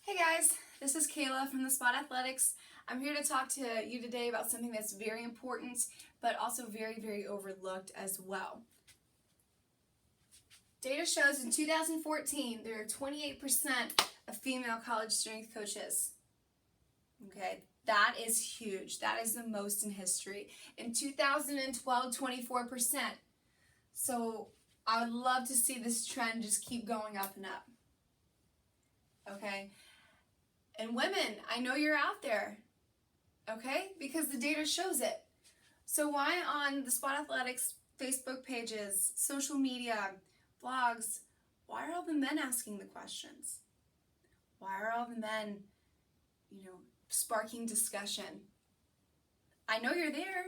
Hey guys, this is Kayla from the Spot Athletics. I'm here to talk to you today about something that's very important, but also very overlooked as well. Data shows in 2014 there are 28% of female college strength coaches. Okay, that is huge. That is the most in history. In 2012, 24%. So I would love to see this trend just keep going up and up. Okay? And women, I know you're out there, okay? Because the data shows it. So why on the Spot Athletics Facebook pages, social media, blogs, why are all the men asking the questions? Why are all the men, sparking discussion? I know you're there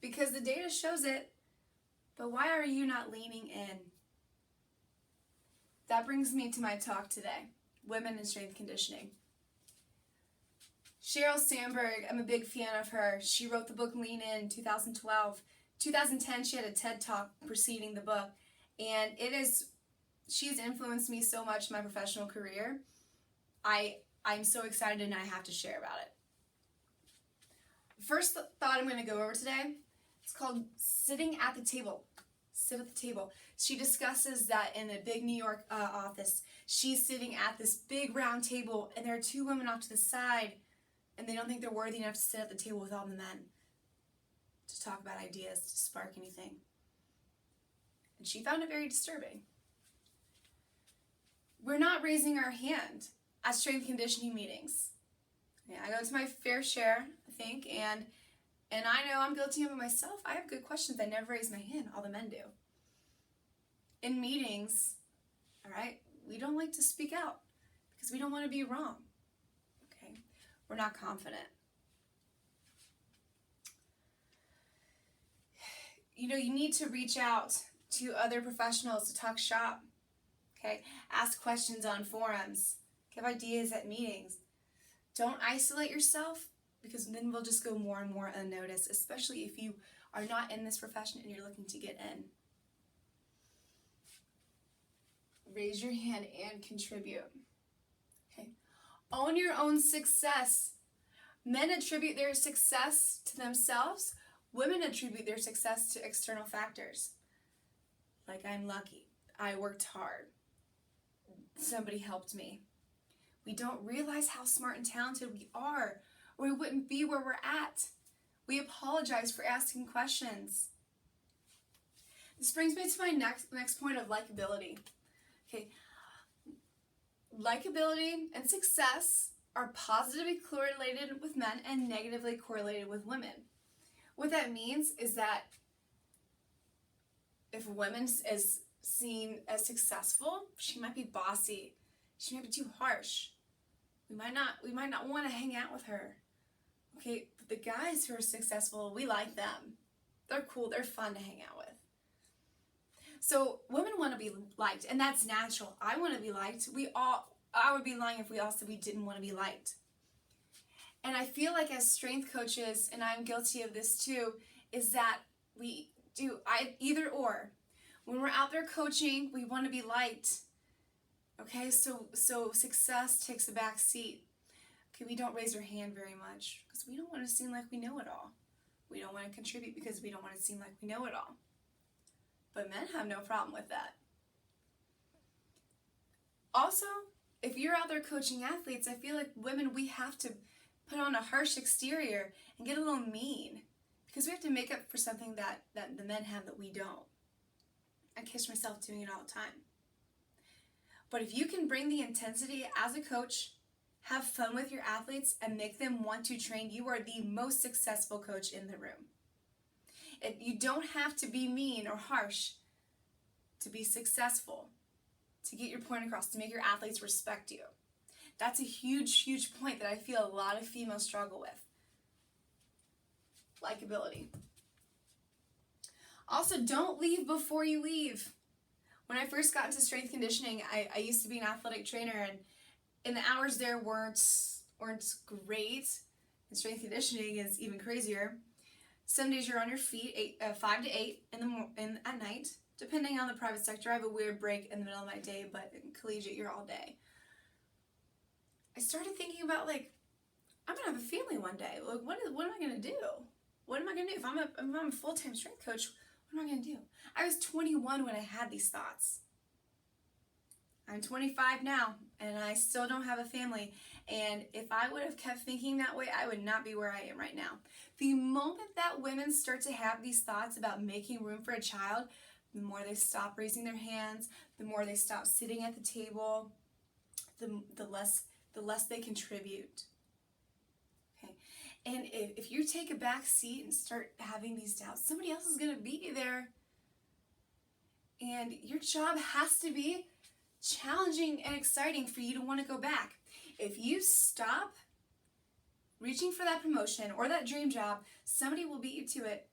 because the data shows it, but why are you not leaning in? That brings me to my talk today, women in strength conditioning. Sheryl Sandberg, I'm a big fan of her. She wrote the book Lean In 2012. 2010, she had a TED Talk preceding the book. And she's influenced me so much in my professional career. I'm so excited and I have to share about it. First thought I'm going to go over today, it's called sitting at the table. Sit at the table. She discusses that in a big New York office. She's sitting at this big round table and there are two women off to the side and they don't think they're worthy enough to sit at the table with all the men to talk about ideas, to spark anything. And she found it very disturbing. We're not raising our hand at strength conditioning meetings. Yeah, I go to my fair share, I think, and I know I'm guilty of it myself. I have good questions. I never raise my hand. All the men do. In meetings, all right, we don't like to speak out because we don't want to be wrong. Okay, we're not confident. You need to reach out to other professionals to talk shop. Okay, ask questions on forums. Give ideas at meetings. Don't isolate yourself because then we'll just go more and more unnoticed, especially if you are not in this profession and you're looking to get in. Raise your hand and contribute. Okay. Own your own success. Men attribute their success to themselves. Women attribute their success to external factors. Like, I'm lucky. I worked hard. Somebody helped me. We don't realize how smart and talented we are, or we wouldn't be where we're at. We apologize for asking questions. This brings me to my next point of likability. Okay, likability and success are positively correlated with men and negatively correlated with women. What that means is that if a woman is seen as successful, she might be bossy. She might be too harsh. We might not want to hang out with her. Okay, but the guys who are successful, we like them. They're cool, they're fun to hang out with. So women want to be liked, and that's natural. I want to be liked. I would be lying if we all said we didn't want to be liked. And I feel like as strength coaches, and I'm guilty of this too, is that we do either or. When we're out there coaching, we want to be liked. Okay, so success takes a back seat. Okay, we don't raise our hand very much because we don't want to seem like we know it all. We don't want to contribute because we don't want to seem like we know it all. But men have no problem with that. Also, if you're out there coaching athletes, I feel like women, we have to put on a harsh exterior and get a little mean because we have to make up for something that the men have that we don't. I catch myself doing it all the time. But if you can bring the intensity as a coach, have fun with your athletes, and make them want to train, you are the most successful coach in the room. You don't have to be mean or harsh to be successful, to get your point across, to make your athletes respect you. That's a huge point that I feel a lot of females struggle with. Likeability. Also, don't leave before you leave. When I first got into strength conditioning, I used to be an athletic trainer, and the hours there weren't great. And strength conditioning is even crazier. Some days you're on your feet 5 to 8 at night, depending on the private sector. I have a weird break in the middle of my day, but in collegiate, you're all day. I started thinking about, like, I'm going to have a family one day. Like, what am I going to do? What am I going to do? If I'm a full-time strength coach, what am I going to do? I was 21 when I had these thoughts. I'm 25 now, and I still don't have a family. And if I would have kept thinking that way, I would not be where I am right now. The moment that women start to have these thoughts about making room for a child, the more they stop raising their hands, the more they stop sitting at the table, the less they contribute. Okay, and if you take a back seat and start having these doubts, somebody else is going to be there. And your job has to be challenging and exciting for you to want to go back. If you stop reaching for that promotion or that dream job, somebody will beat you to it.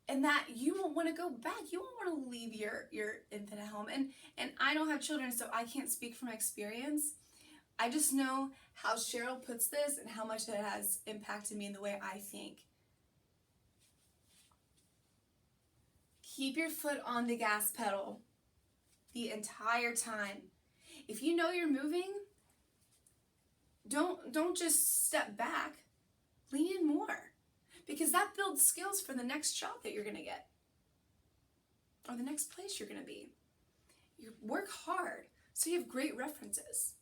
And that you won't want to go back. You won't want to leave your infant at home. And I don't have children, so I can't speak from experience. I just know how Sheryl puts this and how much it has impacted me in the way I think. Keep your foot on the gas pedal the entire time. If you know you're moving, don't just step back. Lean in more, because that builds skills for the next job that you're going to get or the next place you're going to be. You work hard so you have great references.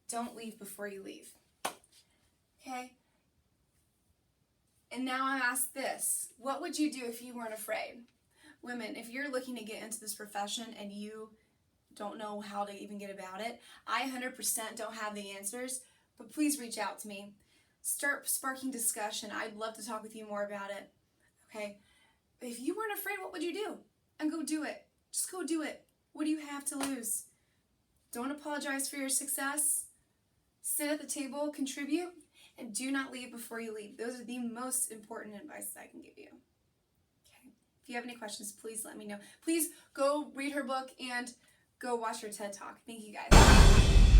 Don't leave before you leave. Okay? And now I ask this. What would you do if you weren't afraid? Women, if you're looking to get into this profession and you don't know how to even get about it, I 100% don't have the answers, but please reach out to me. Start sparking discussion. I'd love to talk with you more about it. Okay? If you weren't afraid, what would you do? And go do it. Just go do it. What do you have to lose? Don't apologize for your success. Sit at the table, contribute, and do not leave before you leave. Those are the most important advice I can give you. Okay. If you have any questions, please let me know. Please go read her book and go watch her TED Talk. Thank you guys.